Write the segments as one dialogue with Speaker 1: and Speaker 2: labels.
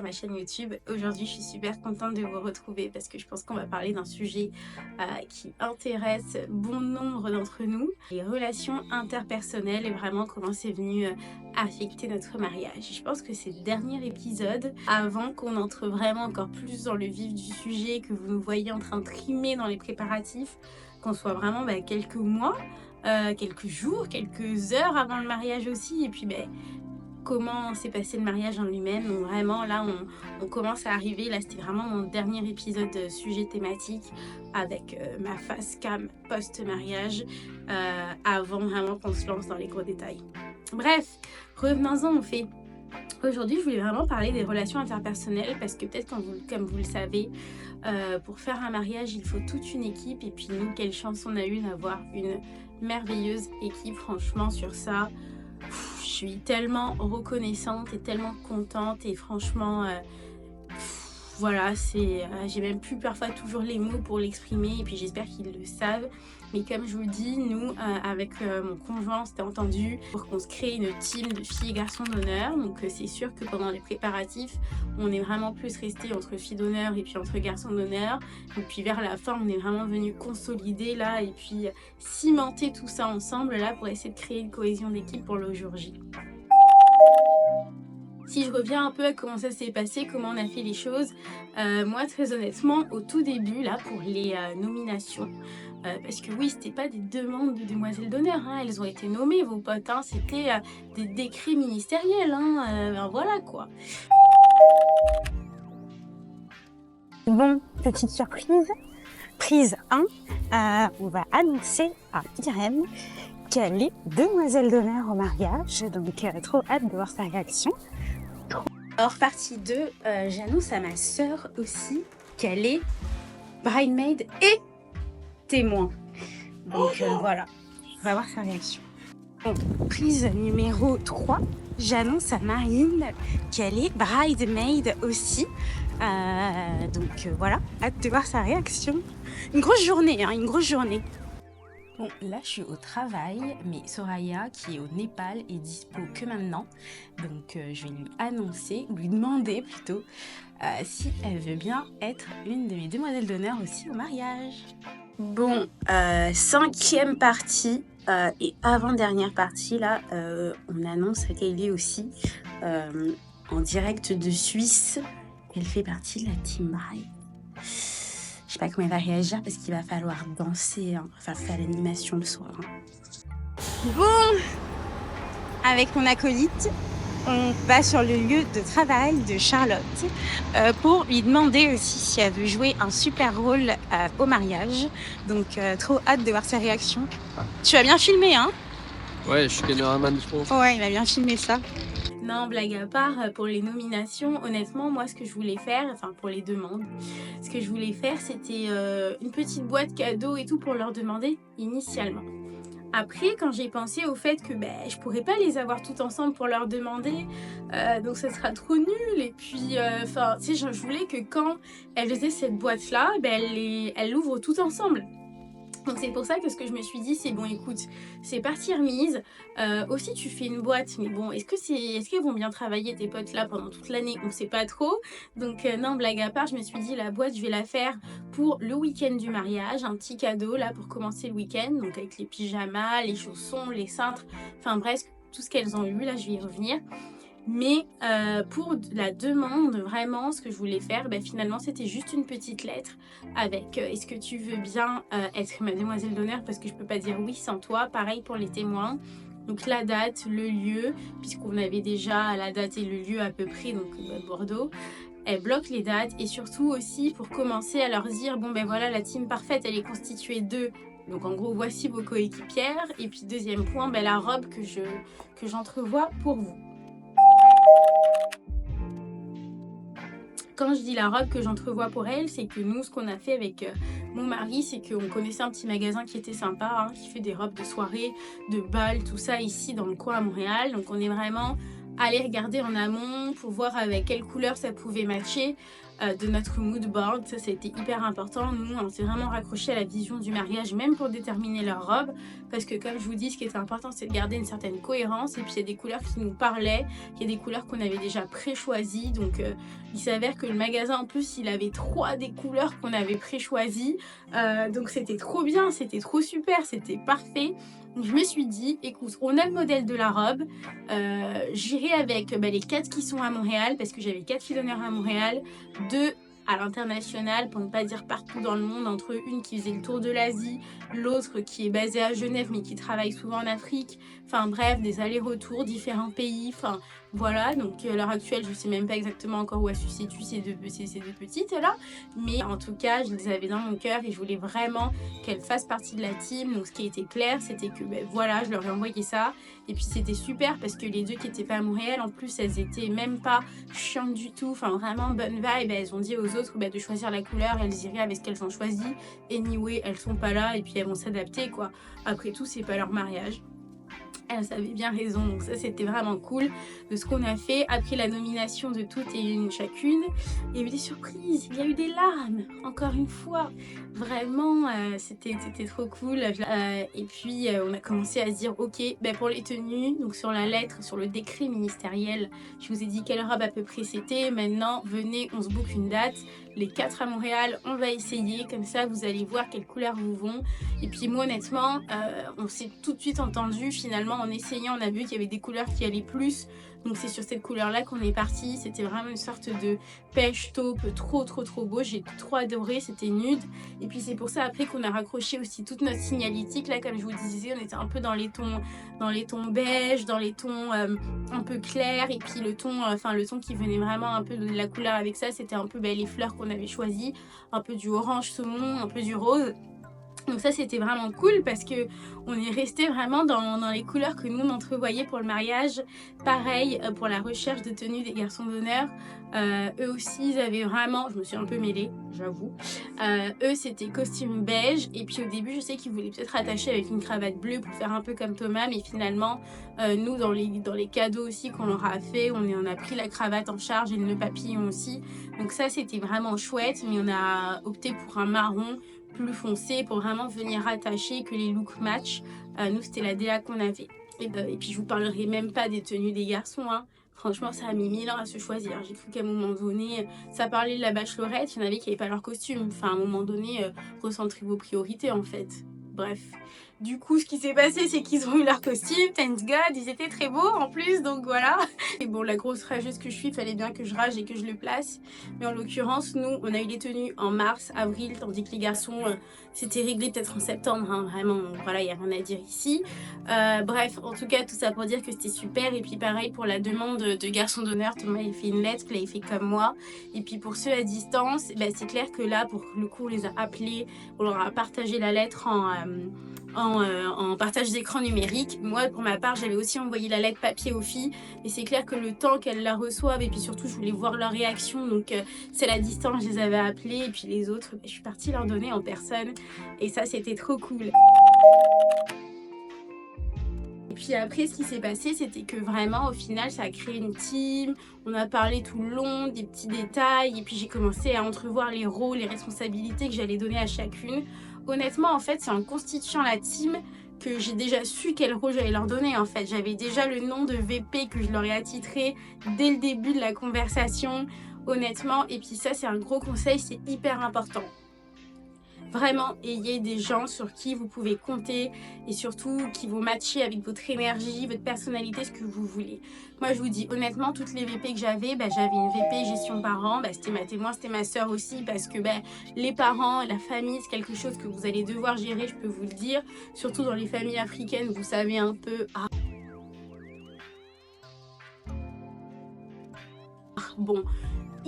Speaker 1: ma chaîne YouTube. Aujourd'hui, je suis super contente de vous retrouver parce que je pense qu'on va parler d'un sujet qui intéresse bon nombre d'entre nous, les relations interpersonnelles et vraiment comment c'est venu affecter notre mariage. Je pense que c'est le dernier épisode avant qu'on entre vraiment encore plus dans le vif du sujet, que vous nous voyez en train de trimer dans les préparatifs, qu'on soit vraiment quelques mois, quelques jours, quelques heures avant le mariage aussi, et puis comment s'est passé le mariage en lui-même. Donc vraiment là on commence à arriver, là c'était vraiment mon dernier épisode de sujet thématique avec ma face cam post-mariage, avant vraiment qu'on se lance dans les gros détails. Bref, revenons-en au fait. Aujourd'hui, je voulais vraiment parler des relations interpersonnelles parce que peut-être comme vous le savez, pour faire un mariage, il faut toute une équipe. Et puis nous, quelle chance on a eu d'avoir une merveilleuse équipe. Franchement, sur ça, je suis tellement reconnaissante et tellement contente. Et franchement, voilà, j'ai même plus parfois toujours les mots pour l'exprimer. Et puis j'espère qu'ils le savent. Mais comme je vous dis, nous, avec mon conjoint, on s'était entendu pour qu'on se crée une team de filles et garçons d'honneur. Donc c'est sûr que pendant les préparatifs, on est vraiment plus resté entre filles d'honneur et puis entre garçons d'honneur. Et puis vers la fin, on est vraiment venu consolider là et puis cimenter tout ça ensemble là pour essayer de créer une cohésion d'équipe pour le jour J. Si je reviens un peu à comment ça s'est passé, comment on a fait les choses, moi très honnêtement au tout début là pour les nominations, parce que oui c'était pas des demandes de demoiselles d'honneur, hein, elles ont été nommées vos potes, hein, c'était des décrets ministériels, hein, voilà quoi.
Speaker 2: Bon, petite surprise, prise 1, on va annoncer à Irène qu'elle est demoiselle d'honneur au mariage, donc trop hâte de voir sa réaction.
Speaker 1: Alors partie 2, j'annonce à ma sœur aussi qu'elle est bridesmaid et témoin. Donc voilà, on va voir sa réaction. Bon, prise numéro 3, j'annonce à Marine qu'elle est bridesmaid aussi. Donc voilà, hâte de voir sa réaction. Une grosse journée, hein, une grosse journée. Bon, là je suis au travail, mais Soraya qui est au Népal est dispo que maintenant. Donc je vais lui annoncer, ou lui demander plutôt, si elle veut bien être une de mes demoiselles d'honneur aussi au mariage. Bon, 5e partie et avant-dernière partie, là, on annonce à Kylie aussi, en direct de Suisse. Elle fait partie de la Team Bride. Je sais pas comment elle va réagir parce qu'il va falloir danser, hein, enfin faire l'animation le soir. Hein. Bon, avec mon acolyte, on va sur le lieu de travail de Charlotte pour lui demander aussi si elle veut jouer un super rôle au mariage. Donc trop hâte de voir sa réaction. Tu as bien filmé, hein?
Speaker 3: Ouais, je suis caméraman, je pense.
Speaker 1: Ouais, il a bien filmé ça. Non, blague à part, pour les nominations, honnêtement, moi, ce que je voulais faire, enfin pour les demandes, ce que je voulais faire, c'était une petite boîte cadeau et tout pour leur demander initialement. Après, quand j'ai pensé au fait que je pourrais pas les avoir toutes ensemble pour leur demander, donc ça sera trop nul. Et puis, tu sais, je voulais que quand elles faisaient cette boîte-là, elles l'ouvrent toutes ensemble. Donc c'est pour ça que ce que je me suis dit, c'est bon, écoute, c'est partie remise. Aussi, tu fais une boîte, mais bon, est-ce qu'elles vont bien travailler tes potes là pendant toute l'année? On sait pas trop. Donc non, blague à part, je me suis dit, la boîte, je vais la faire pour le week-end du mariage, un petit cadeau là pour commencer le week-end, donc avec les pyjamas, les chaussons, les cintres, enfin bref, tout ce qu'elles ont eu, là je vais y revenir. Mais pour la demande, vraiment, ce que je voulais faire, finalement, c'était juste une petite lettre avec est-ce que tu veux bien être ma demoiselle d'honneur parce que je peux pas dire oui sans toi. Pareil pour les témoins. Donc la date, le lieu, puisqu'on avait déjà la date et le lieu à peu près, donc Bordeaux. Elle bloque les dates et surtout aussi pour commencer à leur dire bon voilà, la team parfaite, elle est constituée de... Donc en gros, voici vos coéquipières. Et puis deuxième point, la robe que j'entrevois pour vous. Quand je dis la robe que j'entrevois pour elle, c'est que nous, ce qu'on a fait avec mon mari, c'est qu'on connaissait un petit magasin qui était sympa, hein, qui fait des robes de soirée, de bal, tout ça ici dans le coin à Montréal. Donc on est vraiment allé regarder en amont pour voir avec quelle couleur ça pouvait matcher. de notre mood board. Ça a été hyper important. Nous, on s'est vraiment raccroché à la vision du mariage, même pour déterminer leur robe, parce que comme je vous dis, ce qui était important, c'est de garder une certaine cohérence. Et puis il y a des couleurs qui nous parlaient, il y a des couleurs qu'on avait déjà pré-choisies. Donc il s'avère que le magasin, en plus, il avait 3 des couleurs qu'on avait pré-choisies. Donc c'était trop bien, c'était trop super, c'était parfait. Donc je me suis dit, écoute, on a le modèle de la robe, j'irai avec les 4 qui sont à Montréal, parce que j'avais 4 filles d'honneur à Montréal, 2 à l'international, pour ne pas dire partout dans le monde, entre une qui faisait le tour de l'Asie, l'autre qui est basée à Genève mais qui travaille souvent en Afrique, enfin bref, des allers-retours, différents pays, enfin voilà. Donc à l'heure actuelle, je ne sais même pas exactement encore où elles se situent ces deux petites là, mais en tout cas, je les avais dans mon cœur et je voulais vraiment qu'elles fassent partie de la team. Donc ce qui était clair, c'était que voilà, je leur ai envoyé ça, et puis c'était super parce que les 2 qui n'étaient pas à Montréal, en plus elles étaient même pas chiantes du tout, enfin vraiment bonne vibe. Elles ont dit aux autres de choisir la couleur, elles iraient avec ce qu'elles ont choisi. Anyway, elles sont pas là et puis elles vont s'adapter quoi. Après tout, c'est pas leur mariage. Elles avaient bien raison, donc ça c'était vraiment cool de ce qu'on a fait. Après la nomination de toutes et une chacune, il y a eu des surprises, il y a eu des larmes, encore une fois. Vraiment, c'était trop cool. Et puis on a commencé à se dire, ok, pour les tenues, donc sur la lettre, sur le décret ministériel, je vous ai dit quelle robe à peu près c'était. Maintenant, venez, on se book une date. Les 4 à Montréal, on va essayer, comme ça vous allez voir quelles couleurs vous vont. Et puis moi honnêtement, on s'est tout de suite entendu. Finalement en essayant, on a vu qu'il y avait des couleurs qui allaient plus, donc c'est sur cette couleur là qu'on est parti. C'était vraiment une sorte de pêche taupe, trop beau, j'ai trop adoré, c'était nude. Et puis c'est pour ça après qu'on a raccroché aussi toute notre signalétique là, comme je vous disais, on était un peu dans les tons beige, dans les tons un peu clairs, et puis le ton qui venait vraiment un peu de la couleur avec ça, c'était un peu les fleurs qu'on avait choisies, un peu du orange saumon, un peu du rose. Donc ça c'était vraiment cool parce que on est resté vraiment dans les couleurs que nous on entrevoyait pour le mariage. Pareil pour la recherche de tenue des garçons d'honneur. Eux aussi ils avaient vraiment, je me suis un peu mêlée, j'avoue. Eux c'était costume beige, et puis au début je sais qu'ils voulaient peut-être attacher avec une cravate bleue pour faire un peu comme Thomas, mais finalement nous dans les cadeaux aussi qu'on leur a fait, on a pris la cravate en charge et le nœud papillon aussi. Donc ça c'était vraiment chouette, mais on a opté pour un marron plus foncé pour vraiment venir attacher, que les looks match. Nous c'était la DA qu'on avait. Et puis je vous parlerai même pas des tenues des garçons, hein. Franchement ça a mis 1000 ans à se choisir. J'ai cru qu'à un moment donné, ça parlait de la bachelorette, il y en avait qui n'avaient pas leur costume. Enfin à un moment donné, recentrez vos priorités en fait. Bref. Du coup, ce qui s'est passé, c'est qu'ils ont eu leur costume, thank God, ils étaient très beaux en plus, donc voilà. Et bon, la grosse rageuse que je suis, il fallait bien que je rage et que je le place. Mais en l'occurrence, nous, on a eu les tenues en mars, avril, tandis que les garçons, c'était réglé peut-être en septembre, hein, vraiment, voilà, il n'y a rien à dire ici. Bref, en tout cas, tout ça pour dire que c'était super. Et puis pareil, pour la demande de garçon d'honneur, Thomas, il fait une lettre, il a fait comme moi. Et puis pour ceux à distance, c'est clair que là, pour le coup, on les a appelés, on leur a partagé la lettre en partage d'écran numérique. Moi pour ma part j'avais aussi envoyé la lettre papier aux filles, et c'est clair que le temps qu'elles la reçoivent, et puis surtout je voulais voir leur réaction, donc c'est la distance, je les avais appelées, et puis les autres je suis partie leur donner en personne, et ça c'était trop cool. Et puis après ce qui s'est passé, c'était que vraiment au final ça a créé une team, on a parlé tout le long des petits détails, et puis j'ai commencé à entrevoir les rôles, les responsabilités que j'allais donner à chacune. Honnêtement en fait c'est en constituant la team que j'ai déjà su quel rôle j'allais leur donner. En fait j'avais déjà le nom de VP que je leur ai attitré dès le début de la conversation, honnêtement. Et puis ça c'est un gros conseil, c'est hyper important. Vraiment, ayez des gens sur qui vous pouvez compter, et surtout qui vont matcher avec votre énergie, votre personnalité, ce que vous voulez. Moi, je vous dis honnêtement, toutes les VP que j'avais, j'avais une VP gestion parents, c'était ma témoin, c'était ma soeur aussi, parce que les parents, la famille, c'est quelque chose que vous allez devoir gérer, je peux vous le dire. Surtout dans les familles africaines, vous savez un peu... Bon...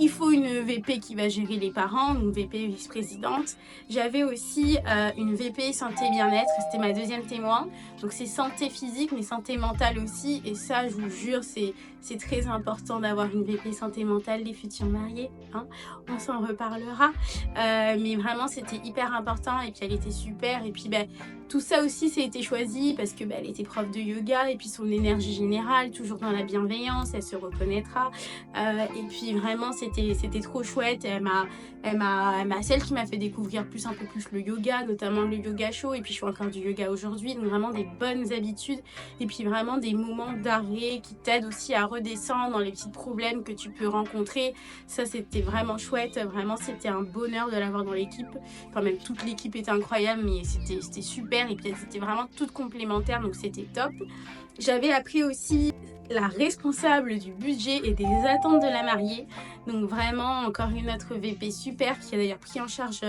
Speaker 1: Il faut une VP qui va gérer les parents, une VP vice-présidente. J'avais aussi une VP santé bien-être, c'était ma deuxième témoin. Donc c'est santé physique mais santé mentale aussi. Et ça, je vous jure, c'est très important d'avoir une VP santé mentale des futurs mariés, hein. On s'en reparlera. Mais vraiment, c'était hyper important, et puis elle était super. Et puis tout ça aussi, ça a été choisi parce que elle était prof de yoga, et puis son énergie générale, toujours dans la bienveillance, elle se reconnaîtra. Et puis vraiment, c'était c'était trop chouette. Celle qui m'a fait découvrir un peu plus le yoga, notamment le yoga chaud, et puis je fais encore du yoga aujourd'hui, donc vraiment des bonnes habitudes, et puis vraiment des moments d'arrêt qui t'aident aussi à redescendre dans les petits problèmes que tu peux rencontrer. Ça, c'était vraiment chouette, vraiment c'était un bonheur de l'avoir dans l'équipe. Enfin, même toute l'équipe était incroyable, mais c'était super, et puis c'était vraiment toutes complémentaires, donc c'était top. J'avais appris aussi la responsable du budget et des attentes de la mariée. Donc vraiment encore une autre VP super qui a d'ailleurs pris en charge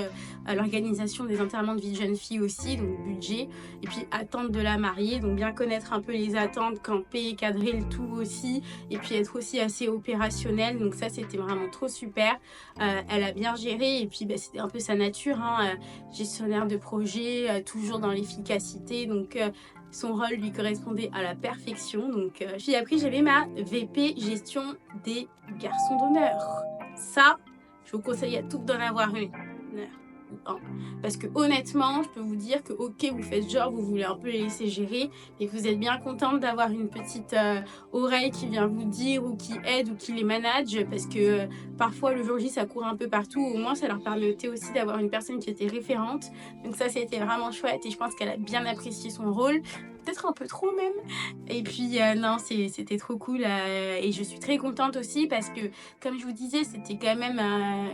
Speaker 1: l'organisation des enterrements de vie de jeune fille aussi, donc budget, et puis attentes de la mariée, donc bien connaître un peu les attentes, camper, cadrer le tout aussi, et puis être aussi assez opérationnelle, donc ça c'était vraiment trop super. Elle a bien géré, et puis c'était un peu sa nature, hein, gestionnaire de projet, toujours dans l'efficacité, donc son rôle lui correspondait à la perfection. Donc, puis après, j'avais ma VP gestion des garçons d'honneur. Ça, je vous conseille à toutes d'en avoir une. Parce que honnêtement, je peux vous dire que ok, vous faites genre, vous voulez un peu les laisser gérer, mais que vous êtes bien contente d'avoir une petite oreille qui vient vous dire ou qui aide ou qui les manage, parce que parfois le jour J ça court un peu partout, au moins ça leur permettait aussi d'avoir une personne qui était référente. Donc ça c'était vraiment chouette et je pense qu'elle a bien apprécié son rôle, peut-être un peu trop même. Et puis non, c'était trop cool et je suis très contente aussi parce que comme je vous disais, c'était quand même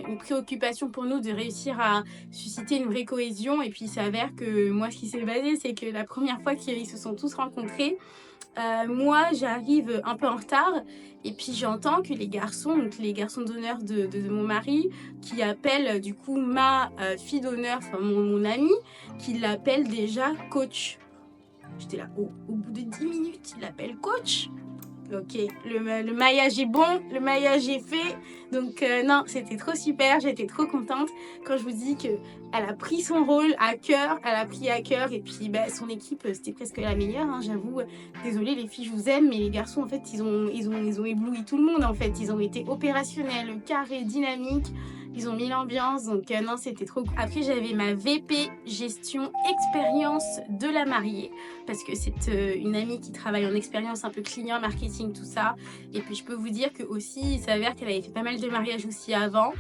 Speaker 1: une préoccupation pour nous de réussir à susciter une vraie cohésion. Et puis il s'avère que moi ce qui s'est passé, c'est que la première fois qu'ils se sont tous rencontrés, moi j'arrive un peu en retard et puis j'entends que les garçons, donc les garçons d'honneur de mon mari, qui appellent du coup ma fille d'honneur, enfin mon amie, qui l'appelle déjà coach. J'étais là, au bout de 10 minutes, il l'appelle coach. Ok, le maillage est bon, le maillage est fait. Donc non, c'était trop super, j'étais trop contente. Quand je vous dis qu'elle a pris son rôle à cœur, elle a pris à cœur. Et puis son équipe, c'était presque la meilleure, hein, j'avoue. Désolée les filles, je vous aime, mais les garçons, en fait, ils ont ébloui tout le monde, en fait. Ils ont été opérationnels, carrés, dynamiques. Ils ont mis l'ambiance, donc non, c'était trop cool. Après, j'avais ma VP gestion expérience de la mariée, parce que c'est une amie qui travaille en expérience un peu client, marketing, tout ça. Et puis, je peux vous dire que aussi, il s'avère qu'elle avait fait pas mal de mariages aussi avant.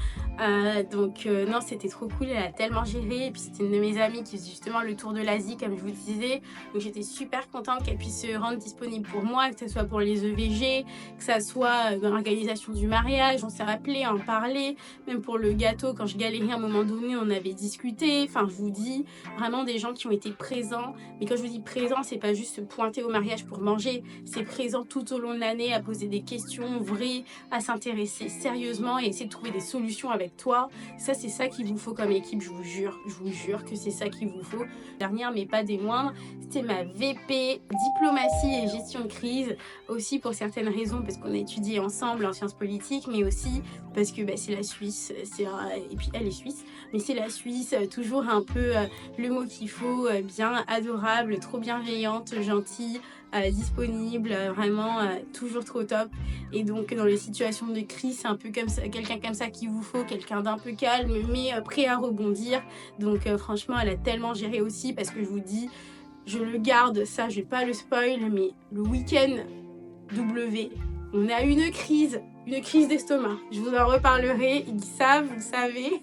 Speaker 1: Donc, non, c'était trop cool. Elle a tellement géré. Et puis, c'était une de mes amies qui faisait justement le tour de l'Asie, comme je vous le disais. Donc, j'étais super contente qu'elle puisse se rendre disponible pour moi, que ce soit pour les EVG, que ça soit dans l'organisation du mariage. On s'est rappelé, en parler, même pour le gâteau, quand je galérais à un moment donné, on avait discuté. Enfin, je vous dis, vraiment des gens qui ont été présents. Mais quand je vous dis présent, c'est pas juste se pointer au mariage pour manger, c'est présent tout au long de l'année, à poser des questions vraies, à s'intéresser sérieusement et essayer de trouver des solutions avec toi. Ça, c'est ça qu'il vous faut comme équipe, je vous jure que c'est ça qu'il vous faut. Dernière, mais pas des moindres, c'était ma VP diplomatie et gestion de crise, aussi pour certaines raisons, parce qu'on a étudié ensemble en sciences politiques, mais aussi parce que c'est la Suisse, et puis elle est suisse, mais c'est la Suisse, toujours un peu le mot qu'il faut, bien adorable, trop bienveillante, gentille, disponible, vraiment toujours trop top. Et donc dans les situations de crise, c'est un peu comme ça, quelqu'un comme ça qu'il vous faut, quelqu'un d'un peu calme mais prêt à rebondir. Donc franchement, elle a tellement géré aussi, parce que je vous dis, je le garde, ça je vais pas le spoil, mais le week-end W, on a une crise d'estomac. Je vous en reparlerai, ils savent, vous savez,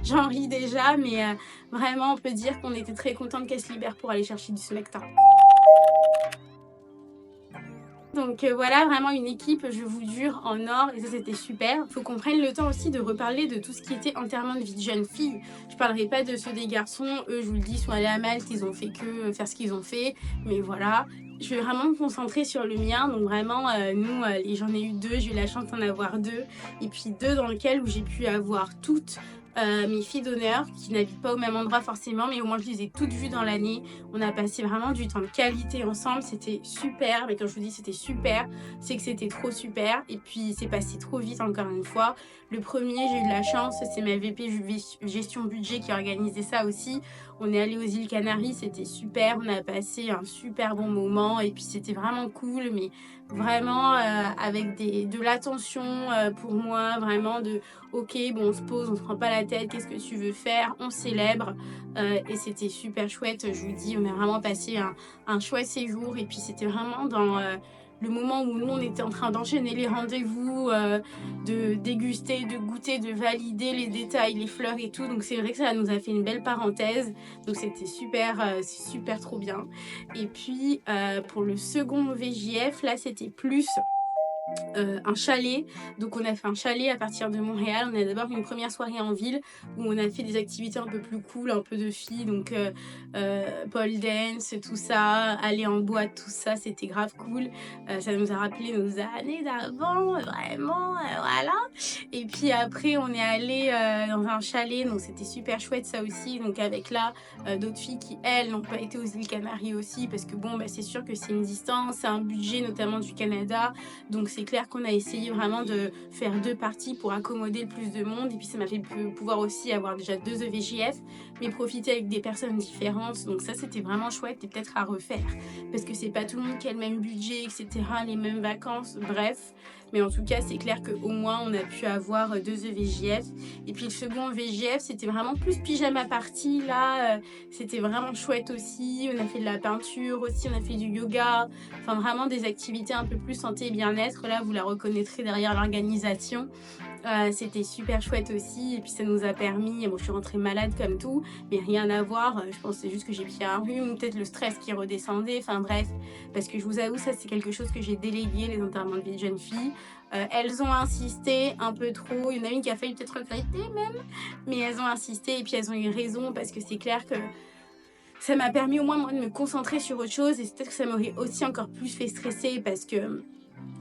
Speaker 1: j'en ris déjà, mais vraiment on peut dire qu'on était très contente qu'elle se libère pour aller chercher du smectin. Donc voilà, vraiment une équipe, je vous jure, en or, et ça c'était super. Il faut qu'on prenne le temps aussi de reparler de tout ce qui était enterrement de vie de jeune fille. Je parlerai pas de ceux des garçons, eux je vous le dis, sont allés à Malte, ils ont fait que faire ce qu'ils ont fait, mais voilà. Je vais vraiment me concentrer sur le mien, donc vraiment, nous, j'en ai eu 2, j'ai eu la chance d'en avoir 2, et puis 2 dans lesquels où j'ai pu avoir toutes mes filles d'honneur qui n'habitent pas au même endroit forcément, mais au moins je les ai toutes vues dans l'année. On a passé vraiment du temps de qualité ensemble, c'était super. Mais quand je vous dis c'était super, c'est que c'était trop super, et puis c'est passé trop vite encore une fois. Le premier, j'ai eu de la chance, c'est ma VP gestion budget qui a organisé ça aussi. On est allé aux îles Canaries, c'était super, on a passé un super bon moment, et puis c'était vraiment cool, mais vraiment avec de l'attention pour moi, vraiment de ok, bon, on se pose, on se prend pas la tête, qu'est-ce que tu veux faire, on célèbre, et c'était super chouette. Je vous dis, on a vraiment passé un chouette séjour, et puis c'était vraiment dans le moment où nous on était en train d'enchaîner les rendez-vous, de déguster, de goûter, de valider les détails, les fleurs et tout. Donc c'est vrai que ça nous a fait une belle parenthèse. Donc c'était super, c'est super trop bien. Et puis pour le second VJF, là c'était plus un chalet. Donc on a fait un chalet à partir de Montréal. On a d'abord une première soirée en ville où on a fait des activités un peu plus cool, un peu de filles, donc pole dance, tout ça, aller en boîte, tout ça, c'était grave cool. Ça nous a rappelé nos années d'avant, vraiment, voilà. Et puis après on est allé dans un chalet, donc c'était super chouette ça aussi, donc avec là d'autres filles qui elles n'ont pas été aux îles Canaries aussi, parce que bon bah, c'est sûr que c'est une distance, c'est un budget notamment du Canada, donc c'est clair qu'on a essayé vraiment de faire 2 parties pour accommoder le plus de monde. Et puis ça m'a fait pouvoir aussi avoir déjà 2 EVJF, mais profiter avec des personnes différentes. Donc ça c'était vraiment chouette et peut-être à refaire. Parce que c'est pas tout le monde qui a le même budget, etc. Les mêmes vacances, bref. Mais en tout cas c'est clair qu'au moins on a pu avoir 2 EVJF. Et puis le second VJF c'était vraiment plus pyjama party. Là c'était vraiment chouette aussi. On a fait de la peinture aussi, on a fait du yoga. Enfin vraiment des activités un peu plus santé et bien-être. Là vous la reconnaîtrez derrière l'organisation. C'était super chouette aussi, et puis ça nous a permis, bon je suis rentrée malade comme tout, mais rien à voir, je pense que c'est juste que j'ai pris un rhume, ou peut-être le stress qui redescendait, enfin bref, parce que je vous avoue ça c'est quelque chose que j'ai délégué, les enterrements de vie de jeunes filles. Elles ont insisté un peu trop, il y en a une qui a failli peut-être regretter même, mais elles ont insisté et puis elles ont eu raison, parce que c'est clair que ça m'a permis au moins moi de me concentrer sur autre chose, et peut-être que ça m'aurait aussi encore plus fait stresser, parce que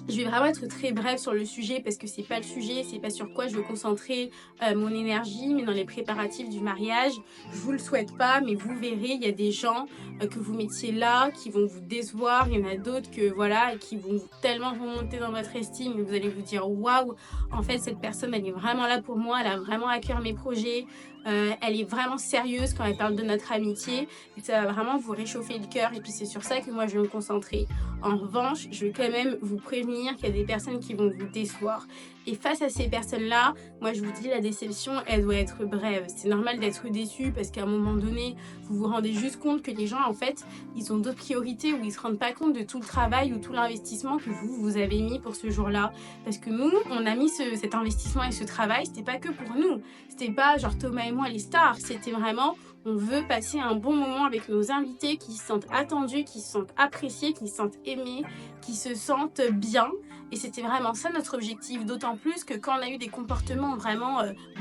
Speaker 1: je vais vraiment être très brève sur le sujet parce que c'est pas le sujet, c'est pas sur quoi je veux concentrer mon énergie, mais dans les préparatifs du mariage. Je vous le souhaite pas, mais vous verrez, il y a des gens que vous mettiez là, qui vont vous décevoir, il y en a d'autres que voilà, qui vont tellement vous monter dans votre estime et vous allez vous dire waouh, en fait cette personne elle est vraiment là pour moi, elle a vraiment à cœur mes projets. Elle est vraiment sérieuse quand elle parle de notre amitié, et ça va vraiment vous réchauffer le cœur, et puis c'est sur ça que moi je vais me concentrer. En revanche, je vais quand même vous prévenir qu'il y a des personnes qui vont vous décevoir. Et face à ces personnes-là, moi je vous dis, la déception, elle doit être brève. C'est normal d'être déçu parce qu'à un moment donné, vous vous rendez juste compte que les gens, en fait, ils ont d'autres priorités, ou ils se rendent pas compte de tout le travail ou tout l'investissement que vous avez mis pour ce jour-là. Parce que nous, on a mis cet investissement et ce travail, c'était pas que pour nous. C'était pas genre Thomas et moi les stars, c'était vraiment... On veut passer un bon moment avec nos invités qui se sentent attendus, qui se sentent appréciés, qui se sentent aimés, qui se sentent bien. Et c'était vraiment ça notre objectif. D'autant plus que quand on a eu des comportements vraiment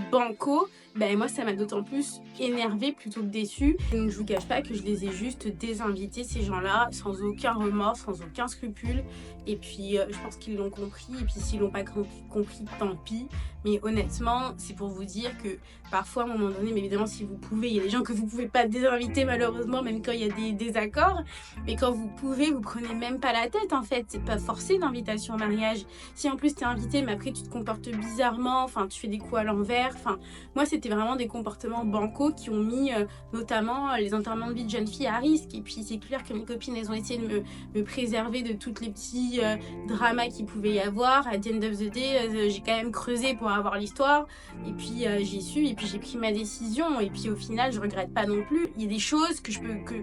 Speaker 1: bancaux, ben moi ça m'a d'autant plus énervée plutôt que déçue. Donc je vous cache pas que je les ai juste désinvités, ces gens-là, sans aucun remords, sans aucun scrupule. Et puis je pense qu'ils l'ont compris. Et puis s'ils l'ont pas compris, tant pis. Mais honnêtement, c'est pour vous dire que parfois à un moment donné, mais évidemment si vous pouvez, il y a des gens que vous pouvez pas désinviter malheureusement, même quand il y a des désaccords. Mais quand vous pouvez, vous prenez même pas la tête en fait. C'est pas forcé d'invitation au mariage. Si en plus t'es invité, mais après tu te comportes bizarrement, enfin tu fais des coups à l'envers. Enfin moi c'était vraiment des comportements bancaux qui ont mis notamment les enterrements de vie de jeunes filles à risque. Et puis c'est clair que mes copines elles ont essayé de me préserver de tous les petits dramas qu'il pouvait y avoir. À the end of the day, j'ai quand même creusé pour avoir l'histoire, et puis j'ai su, et puis j'ai pris ma décision, et puis au final je regrette pas non plus. Il y a des choses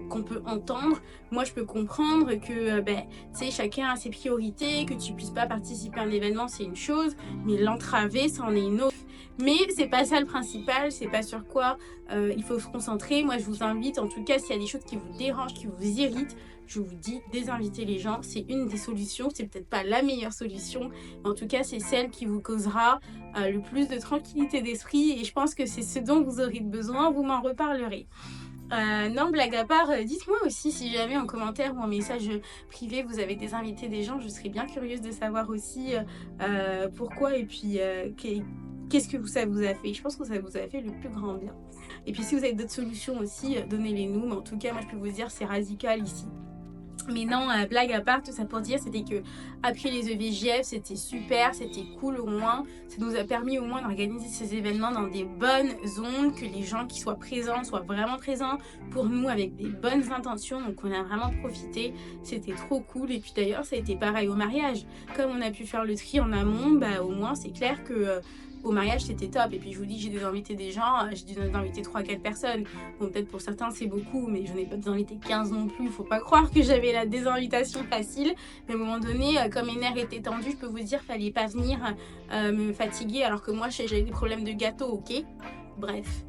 Speaker 1: qu'on peut entendre, moi je peux comprendre que tu sais, chacun a ses priorités, que tu puisses pas participer à un événement c'est une chose, mais l'entraver ça en est une autre. Mais c'est pas ça le principal, c'est pas sur quoi il faut se concentrer. Moi je vous invite, en tout cas s'il y a des choses qui vous dérangent, qui vous irritent, je vous dis, désinviter les gens, c'est une des solutions, c'est peut-être pas la meilleure solution, mais en tout cas c'est celle qui vous causera le plus de tranquillité d'esprit, et je pense que c'est ce dont vous aurez besoin, vous m'en reparlerez. Non, blague à part, dites-moi aussi si jamais en commentaire ou en message privé vous avez désinvité des gens, je serais bien curieuse de savoir aussi pourquoi, et puis qu'est-ce que ça vous a fait. Je pense que ça vous a fait le plus grand bien. Et puis si vous avez d'autres solutions aussi, donnez-les nous, mais en tout cas moi je peux vous dire c'est radical ici. Mais non, blague à part, tout ça pour dire, c'était que après les EVJF, c'était super, c'était cool au moins. Ça nous a permis au moins d'organiser ces événements dans des bonnes zones, que les gens qui soient présents soient vraiment présents pour nous avec des bonnes intentions. Donc on a vraiment profité, c'était trop cool. Et puis d'ailleurs, ça a été pareil au mariage. Comme on a pu faire le tri en amont, au moins c'est clair que au mariage c'était top. Et puis je vous dis, j'ai dû inviter des gens, j'ai dû inviter 3-4 personnes. Bon, peut-être pour certains c'est beaucoup, mais je n'ai pas invité 15 non plus. Faut pas croire que j'avais la désinvitation facile. Mais à un moment donné, comme mes nerfs étaient tendus, je peux vous dire, fallait pas venir me fatiguer alors que moi j'avais des problèmes de gâteau, ok. Bref,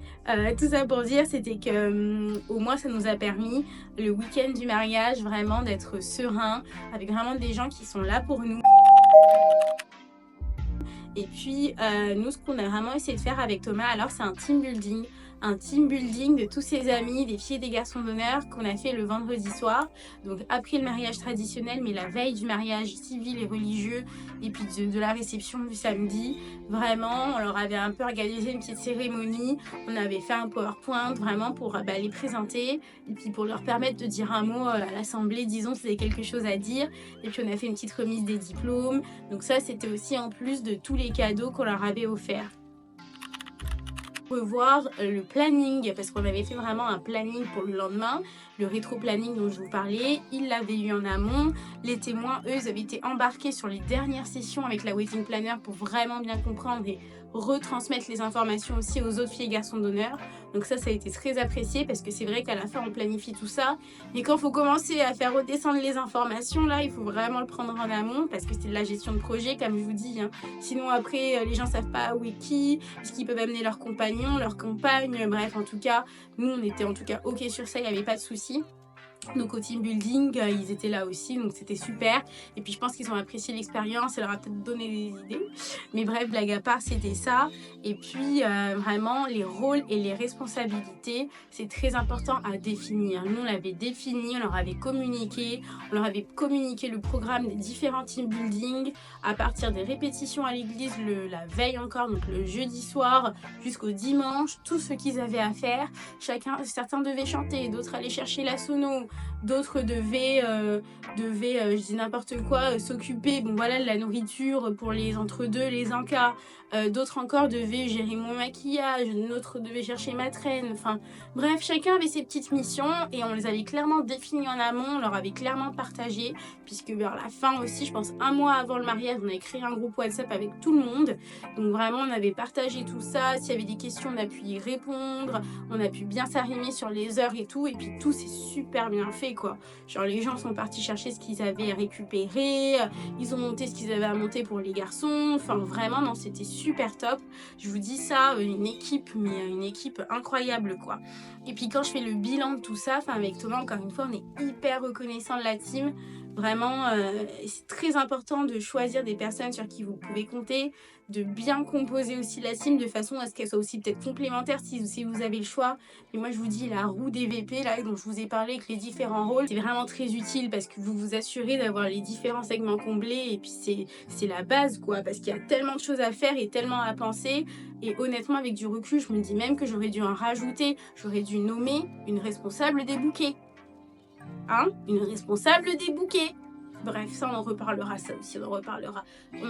Speaker 1: tout ça pour dire, c'était que au moins ça nous a permis le week-end du mariage vraiment d'être serein, avec vraiment des gens qui sont là pour nous. Et puis nous, ce qu'on a vraiment essayé de faire avec Thomas, alors c'est un team building de tous ses amis, des filles et des garçons d'honneur qu'on a fait le vendredi soir. Donc après le mariage traditionnel, mais la veille du mariage civil et religieux, et puis de la réception du samedi. Vraiment, on leur avait un peu organisé une petite cérémonie. On avait fait un PowerPoint vraiment pour les présenter, et puis pour leur permettre de dire un mot à l'assemblée, disons, si vous avez quelque chose à dire. Et puis on a fait une petite remise des diplômes. Donc ça, c'était aussi en plus de tous les cadeaux qu'on leur avait offerts. Revoir le planning, parce qu'on avait fait vraiment un planning pour le lendemain, le rétro-planning dont je vous parlais, ils l'avaient eu en amont. Les témoins, eux, ils avaient été embarqués sur les dernières sessions avec la wedding planner pour vraiment bien comprendre et retransmettre les informations aussi aux autres filles et garçons d'honneur. Donc ça a été très apprécié, parce que c'est vrai qu'à la fin on planifie tout ça, mais quand il faut commencer à faire redescendre les informations, là il faut vraiment le prendre en amont, parce que c'est de la gestion de projet comme je vous dis, hein. Sinon après les gens savent pas où est qui, est-ce qu'ils peuvent amener leurs compagnons, leurs compagnes, bref, en tout cas nous on était en tout cas ok sur ça, il n'y avait pas de souci. Donc au team building, ils étaient là aussi, donc c'était super. Et puis je pense qu'ils ont apprécié l'expérience, ça leur a peut-être donné des idées. Mais bref, blague à part, c'était ça. Et puis vraiment, les rôles et les responsabilités, c'est très important à définir. Nous, on l'avait défini, on leur avait communiqué le programme des différents team building à partir des répétitions à l'église la veille encore, donc le jeudi soir jusqu'au dimanche, tout ce qu'ils avaient à faire. Certains devaient chanter, d'autres allaient chercher la sono, d'autres devaient, je dis n'importe quoi, s'occuper, bon voilà, de la nourriture pour les entre-deux, les encas. D'autres encore devaient gérer mon maquillage, d'autres devaient chercher ma traîne. Enfin bref, chacun avait ses petites missions et on les avait clairement définies en amont, on leur avait clairement partagé, puisque vers la fin aussi, je pense 1 mois avant le mariage, on avait créé un groupe WhatsApp avec tout le monde. Donc vraiment, on avait partagé tout ça. S'il y avait des questions, on a pu y répondre, on a pu bien s'arrimer sur les heures et tout. Et puis tout s'est super bien fait, quoi. Genre les gens sont partis chercher ce qu'ils avaient récupéré, ils ont monté ce qu'ils avaient à monter pour les garçons. Enfin vraiment, non, c'était super top. Je vous dis ça, une équipe, mais une équipe incroyable, quoi. Et puis quand je fais le bilan de tout ça, avec Thomas, encore une fois, on est hyper reconnaissant de la team. Vraiment, c'est très important de choisir des personnes sur qui vous pouvez compter, de bien composer aussi la team de façon à ce qu'elle soit aussi peut-être complémentaire si vous avez le choix. Mais moi, je vous dis, la roue des VP, là, dont je vous ai parlé avec les différents rôles, c'est vraiment très utile parce que vous vous assurez d'avoir les différents segments comblés. Et puis, c'est la base, quoi, parce qu'il y a tellement de choses à faire et tellement à penser. Et honnêtement, avec du recul, je me dis même que j'aurais dû en rajouter. J'aurais dû nommer une responsable des bouquets. Hein, une responsable des bouquets. Bref, ça on en reparlera, ça aussi on en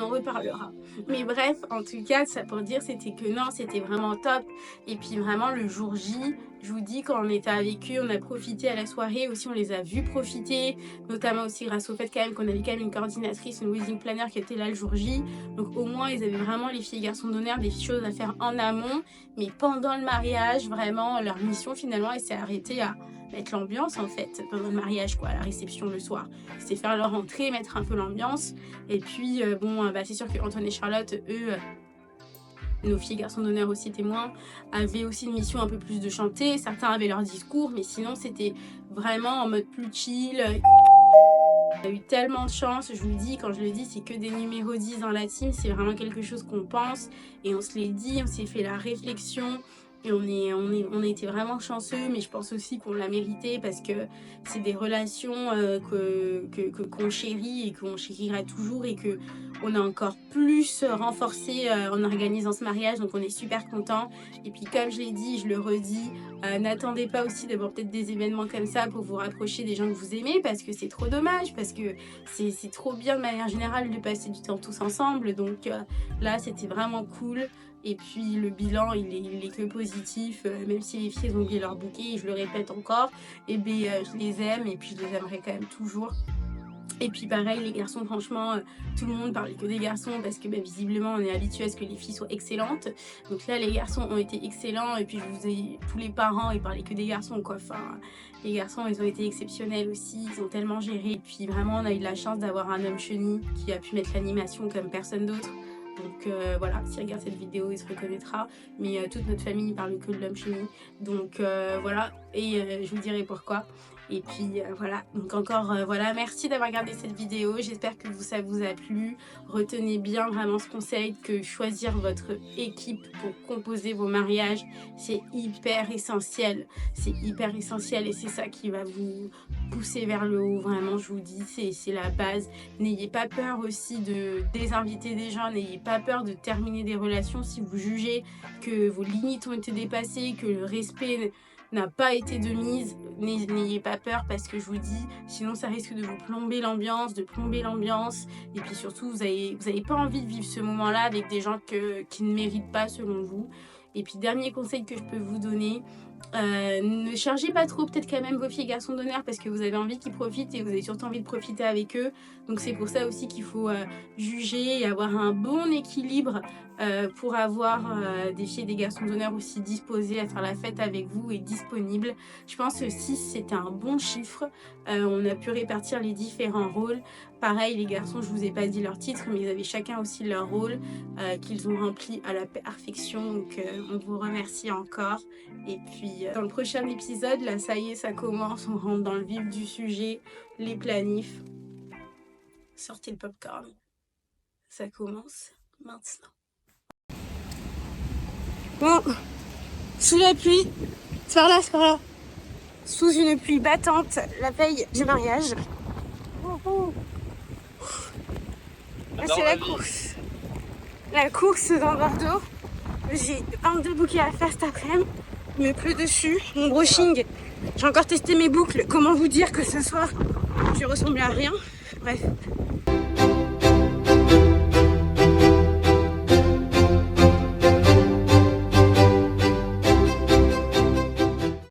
Speaker 1: reparlera. Mais bref, en tout cas, ça pour dire c'était que non, c'était vraiment top. Et puis vraiment le jour J, je vous dis, quand on était avec eux, on a profité à la soirée aussi, on les a vus profiter, notamment aussi grâce au fait quand même qu'on avait quand même une coordinatrice, une wedding planner qui était là le jour J. Donc au moins ils avaient vraiment, les filles et garçons d'honneur, des choses à faire en amont. Mais pendant le mariage, vraiment leur mission finalement elle s'est arrêtée à mettre l'ambiance en fait pendant le mariage, quoi, à la réception le soir. C'est faire leur entrée, mettre un peu l'ambiance. Et puis c'est sûr que Antoine et Charlotte, eux, nos filles garçons d'honneur aussi témoins, avaient aussi une mission un peu plus de chanter. Certains avaient leur discours, mais sinon c'était vraiment en mode plus chill. On a eu tellement de chance, je vous le dis, quand je le dis, c'est que des numéros 10 dans la team, c'est vraiment quelque chose qu'on pense et on se l'est dit, on s'est fait la réflexion. Et on a été vraiment chanceux, mais je pense aussi qu'on l'a mérité parce que c'est des relations qu'on chérit et qu'on chérira toujours et qu'on a encore plus renforcé en organisant ce mariage. Donc on est super contents. Et puis comme je l'ai dit, je le redis, n'attendez pas aussi d'avoir peut-être des événements comme ça pour vous rapprocher des gens que vous aimez, parce que c'est trop dommage, parce que c'est trop bien de manière générale de passer du temps tous ensemble. Donc là, c'était vraiment cool. Et puis le bilan il est que positif, même si les filles ont oublié leur bouquet, et je le répète encore, et je les aime et puis je les aimerai quand même toujours. Et puis pareil, les garçons, franchement, tout le monde parle que des garçons parce que visiblement on est habitué à ce que les filles soient excellentes. Donc là, les garçons ont été excellents et puis tous les parents, ils parlaient que des garçons quoi. Enfin, les garçons, ils ont été exceptionnels aussi, ils ont tellement géré. Et puis vraiment, on a eu de la chance d'avoir un homme chenille qui a pu mettre l'animation comme personne d'autre. Donc voilà, s'il regarde cette vidéo, il se reconnaîtra. Mais toute notre famille parle que de l'homme chenille. Donc voilà, et je vous dirai pourquoi. Et puis voilà, donc encore voilà, merci d'avoir regardé cette vidéo, j'espère que ça vous a plu. Retenez bien vraiment ce conseil, que choisir votre équipe pour composer vos mariages, c'est hyper essentiel. C'est hyper essentiel et c'est ça qui va vous pousser vers le haut, vraiment je vous dis, c'est la base. N'ayez pas peur aussi de désinviter des gens, n'ayez pas peur de terminer des relations si vous jugez que vos limites ont été dépassées, que le respect n'a pas été de mise. N'ayez pas peur parce que je vous dis, sinon ça risque de vous plomber l'ambiance, et puis surtout vous avez pas envie de vivre ce moment-là avec des gens qui ne méritent pas selon vous. Et puis dernier conseil que je peux vous donner, ne chargez pas trop peut-être quand même vos filles et garçons d'honneur parce que vous avez envie qu'ils profitent et vous avez surtout envie de profiter avec eux. Donc c'est pour ça aussi qu'il faut juger et avoir un bon équilibre pour avoir des filles et des garçons d'honneur aussi disposés à faire la fête avec vous et disponibles. Je pense que 6 c'était un bon chiffre. On a pu répartir les différents rôles. Pareil, les garçons, je vous ai pas dit leur titre, mais ils avaient chacun aussi leur rôle qu'ils ont rempli à la perfection. Donc on vous remercie encore. Et puis dans le prochain épisode, là ça y est, ça commence, on rentre dans le vif du sujet, les planifs. Sortez le popcorn. Ça commence maintenant.
Speaker 2: Bon, sous la pluie, c'est par là, sous une pluie battante, la veille du mariage. Là, c'est la course. La course dans Bordeaux. J'ai 22 bouquets à faire cet après-midi. Il me pleut dessus. Mon brushing, j'ai encore testé mes boucles. Comment vous dire que ce soir, je ressemblais à rien. Bref,